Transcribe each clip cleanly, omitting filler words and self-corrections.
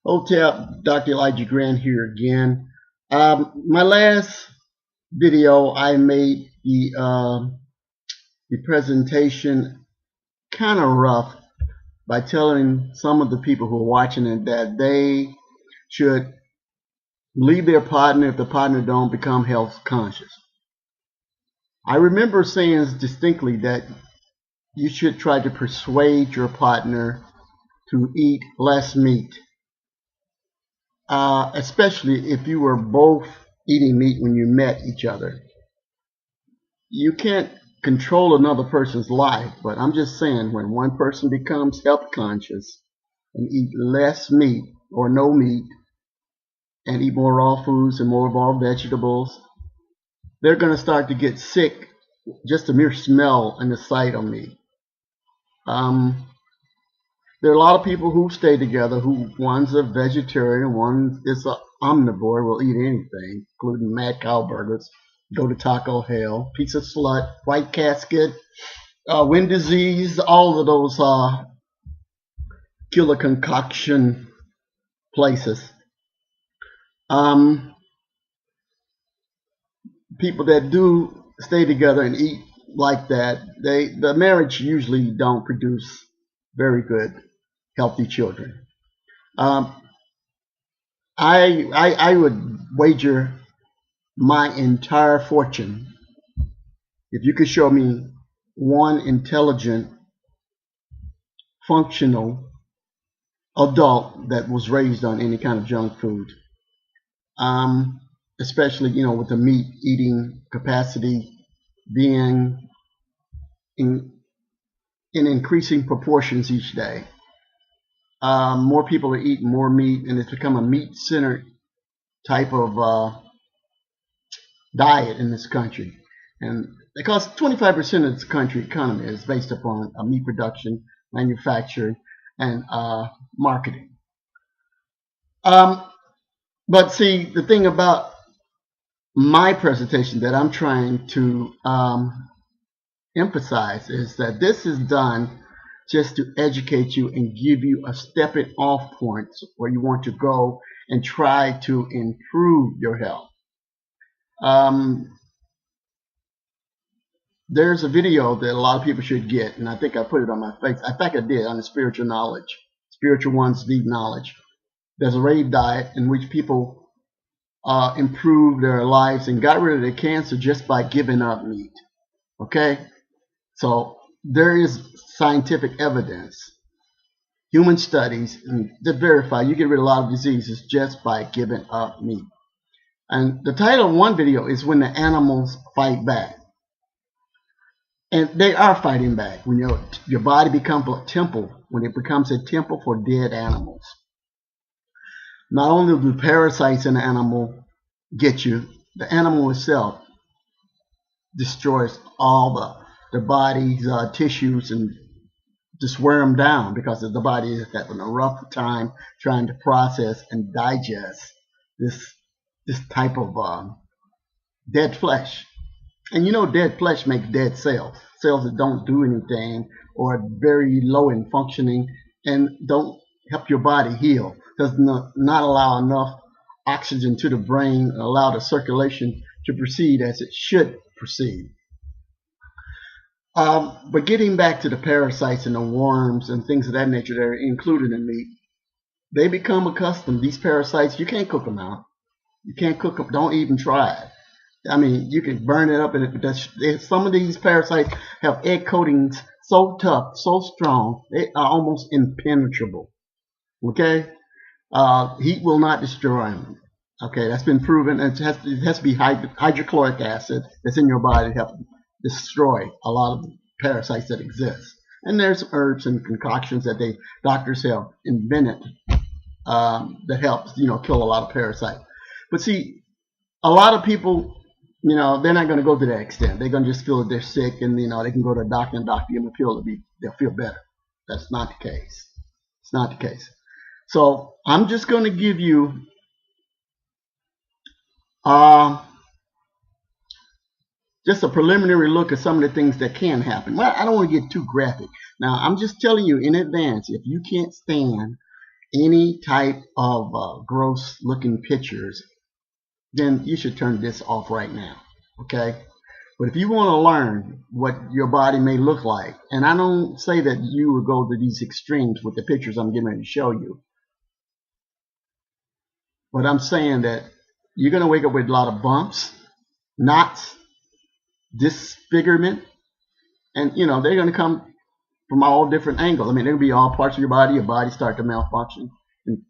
Hotel, Dr. Elijah Grant here again. My last video, I made the presentation kind of rough by telling some of the people who are watching it that they should leave their partner if the partner don't become health conscious. I remember saying distinctly that you should try to persuade your partner to eat less meat. Especially if you were both eating meat when you met each other. You can't control another person's life, but I'm just saying when one person becomes health conscious and eat less meat or no meat and eat more raw foods and more raw vegetables, they're going to start to get sick just the mere smell and the sight of meat. There are a lot of people who stay together who one's a vegetarian, one is an omnivore, will eat anything, including mad cow burgers, go to Taco Hell, Pizza Slut, White Casket, Wind Disease, all of those killer concoction places. People that do stay together and eat like that, the marriage usually don't produce very good healthy children. I would wager my entire fortune if you could show me one intelligent, functional adult that was raised on any kind of junk food, especially with the meat eating capacity being in increasing proportions each day. More people are eating more meat, and it's become a meat-centered type of diet in this country. And because 25% of this country economy is based upon meat production, manufacturing, and marketing. But see, the thing about my presentation that I'm trying to emphasize is that this is done just to educate you and give you a stepping off point where you want to go and try to improve your health. There's a video that a lot of people should get, and I think I put it on my face. I think I did, on the spiritual knowledge, spiritual one's deep knowledge. There's a rave diet in which people improve their lives and got rid of their cancer just by giving up meat. Okay? So there is scientific evidence, human studies, and that verify you get rid of a lot of diseases just by giving up meat. And the title of one video is When the Animals Fight Back. And they are fighting back when your body becomes a temple, when it becomes a temple for dead animals. Not only do parasites in the animal get you, the animal itself destroys all the body's tissues and just wear them down because the body is having a rough time trying to process and digest this type of dead flesh. And dead flesh makes dead cells that don't do anything or are very low in functioning and don't help your body heal. Does not allow enough oxygen to the brain and allow the circulation to proceed as it should proceed. But getting back to the parasites and the worms and things of that nature that are included in meat, they become accustomed. These parasites, you can't cook them out. You can't cook them. Don't even try it. I mean, you can burn it up, and some of these parasites have egg coatings so tough, so strong, they are almost impenetrable. Okay? Heat will not destroy them. Okay, that's been proven. It has to be hydrochloric acid that's in your body to help destroy a lot of parasites that exist. And there's herbs and concoctions that doctors have invented that helps kill a lot of parasites. But see, a lot of people, they're not going to go to that extent. They're going to just feel that they're sick, and they can go to a doctor and give them a pill they'll feel better. That's not the case. It's not the case. So I'm just going to give you just a preliminary look at some of the things that can happen. Well, I don't want to get too graphic. Now, I'm just telling you in advance, if you can't stand any type of gross looking pictures, then you should turn this off right now. Okay? But if you want to learn what your body may look like, and I don't say that you would go to these extremes with the pictures I'm getting ready to show you, but I'm saying that you're going to wake up with a lot of bumps, knots, disfigurement, and they're going to come from all different angles. I mean, it'll be all parts of your body start to malfunction. And,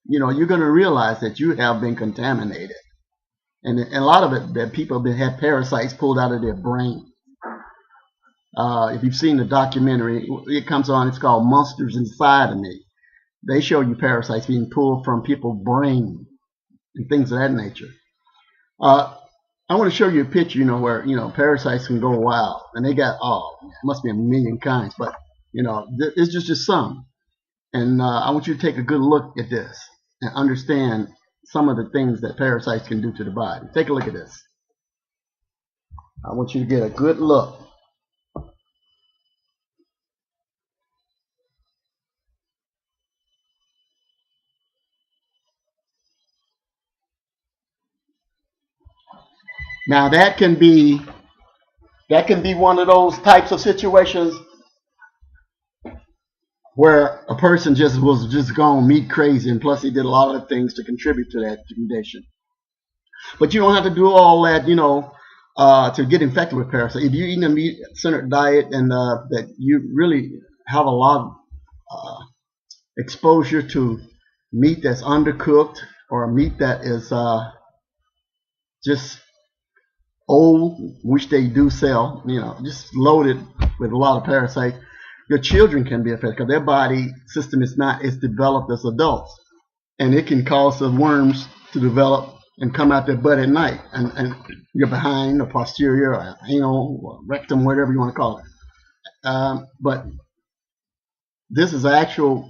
you're going to realize that you have been contaminated. And a lot of it, that people have had parasites pulled out of their brain. If you've seen the documentary, it comes on, it's called Monsters Inside of Me. They show you parasites being pulled from people's brain and things of that nature. I want to show you a picture, where, parasites can go wild. And they got, it must be a million kinds, but, it's just some. And I want you to take a good look at this and understand some of the things that parasites can do to the body. Take a look at this. I want you to get a good look. Now that can be one of those types of situations where a person was just gone meat crazy, and plus he did a lot of things to contribute to that condition. But you don't have to do all that, to get infected with parasites. If you're eating a meat-centered diet and that you really have a lot of exposure to meat that's undercooked or meat that is just old, which they do sell, just loaded with a lot of parasites, your children can be affected because their body system is not as developed as adults. And it can cause the worms to develop and come out their butt at night. And your behind, or posterior, or anal, or rectum, whatever you want to call it. But this is actual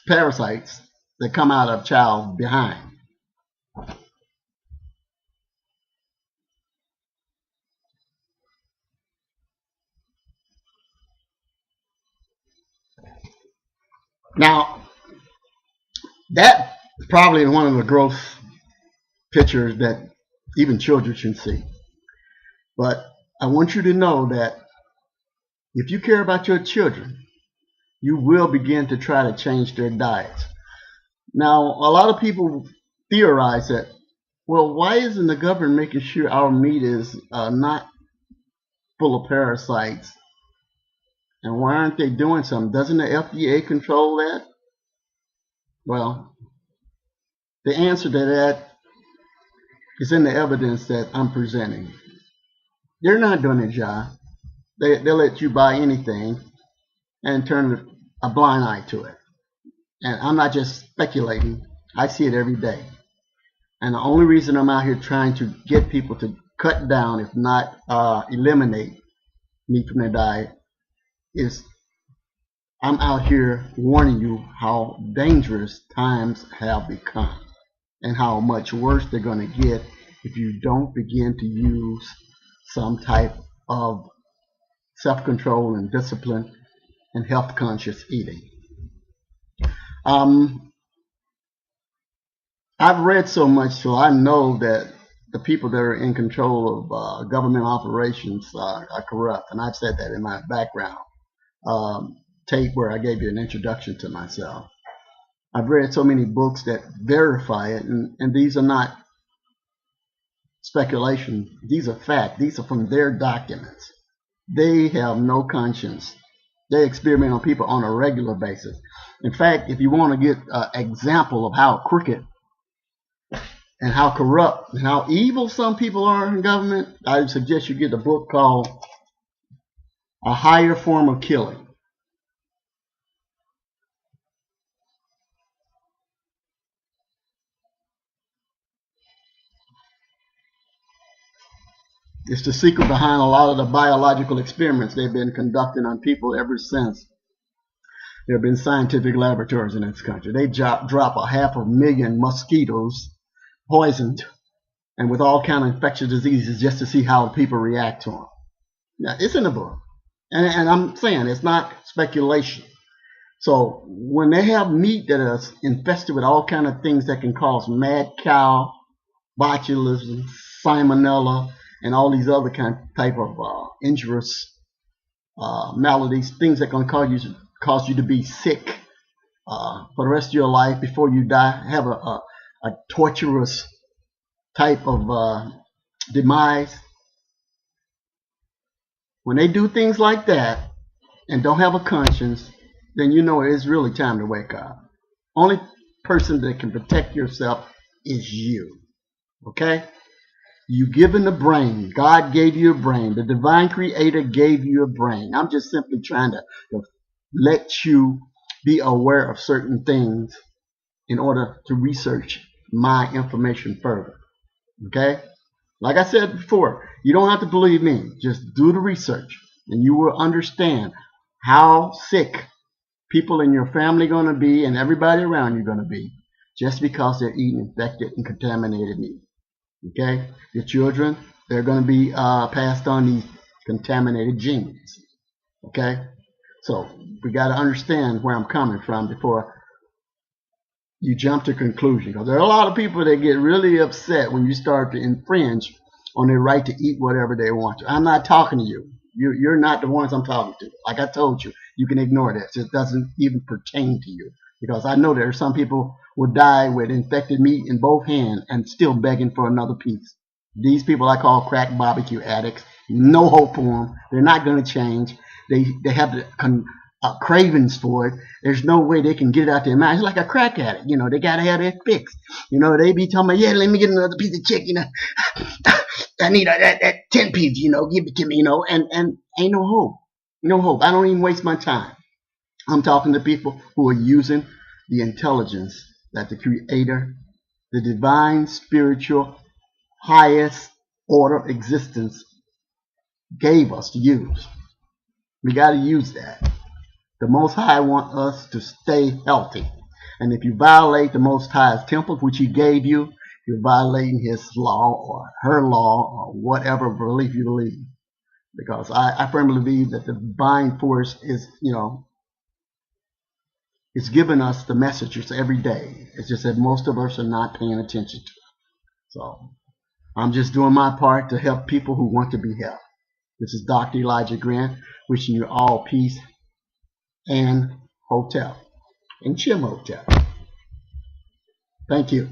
parasites that come out of child's behind. Now, that probably is one of the gross pictures that even children should see. But I want you to know that if you care about your children, you will begin to try to change their diets. Now, a lot of people theorize that, well, why isn't the government making sure our meat is not full of parasites? And why aren't they doing something? Doesn't the FDA control that? Well, the answer to that is in the evidence that I'm presenting. They're not doing their job. They'll let you buy anything and turn a blind eye to it. And I'm not just speculating. I see it every day. And the only reason I'm out here trying to get people to cut down, if not eliminate meat from their diet, is I'm out here warning you how dangerous times have become and how much worse they're going to get if you don't begin to use some type of self-control and discipline and health-conscious eating. I've read so much, so I know that the people that are in control of government operations are corrupt, and I've said that in my background tape where I gave you an introduction to myself. I've read so many books that verify it, and these are not speculation. These are fact. These are from their documents. They have no conscience. They experiment on people on a regular basis. In fact, if you want to get an example of how crooked and how corrupt and how evil some people are in government, I would suggest you get a book called A Higher Form of Killing. It's the secret behind a lot of the biological experiments they've been conducting on people ever since there have been scientific laboratories in this country. They drop 500,000 mosquitoes poisoned and with all kind of infectious diseases just to see how people react to them. Now, it's in the book. And I'm saying it's not speculation. So when they have meat that is infested with all kind of things that can cause mad cow, botulism, salmonella, and all these other type of injurious maladies, things that can cause you to be sick for the rest of your life before you die, have a torturous type of demise. When they do things like that and don't have a conscience, then you know it's really time to wake up. Only person that can protect yourself is you. Okay? You given the brain. God gave you a brain. The divine creator gave you a brain. I'm just simply trying to let you be aware of certain things in order to research my information further. Okay? Like I said before, you don't have to believe me. Just do the research and you will understand how sick people in your family are going to be and everybody around you are going to be just because they're eating infected and contaminated meat. Okay? Your children, they're going to be passed on these contaminated genes. Okay? So we got to understand where I'm coming from before you jump to conclusion. Because there are a lot of people that get really upset when you start to infringe on their right to eat whatever they want to. I'm not talking to you. You're not the ones I'm talking to. Like I told you, you can ignore this. It doesn't even pertain to you. Because I know there are some people who will die with infected meat in both hands and still begging for another piece. These people I call crack barbecue addicts. No hope for them. They're not going to change. They have the cravings for it. There's no way they can get it out their mind. It's like a crack addict. You know, they got to have it fixed. You know, they be talking about, yeah, let me get another piece of chicken. I need that 10 piece, you know, give it to me, you know, and ain't no hope. No hope. I don't even waste my time. I'm talking to people who are using the intelligence that the Creator, the divine, spiritual, highest order of existence gave us to use. We got to use that. The Most High wants us to stay healthy. And if you violate the Most High's temple, which He gave you, you're violating His law or her law or whatever belief you believe. Because I firmly believe that the divine force is, you know, it's giving us the messages every day. It's just that most of us are not paying attention to it. So I'm just doing my part to help people who want to be helped. This is Dr. Elijah Grant wishing you all peace and hotel and Chim Hotel. Thank you.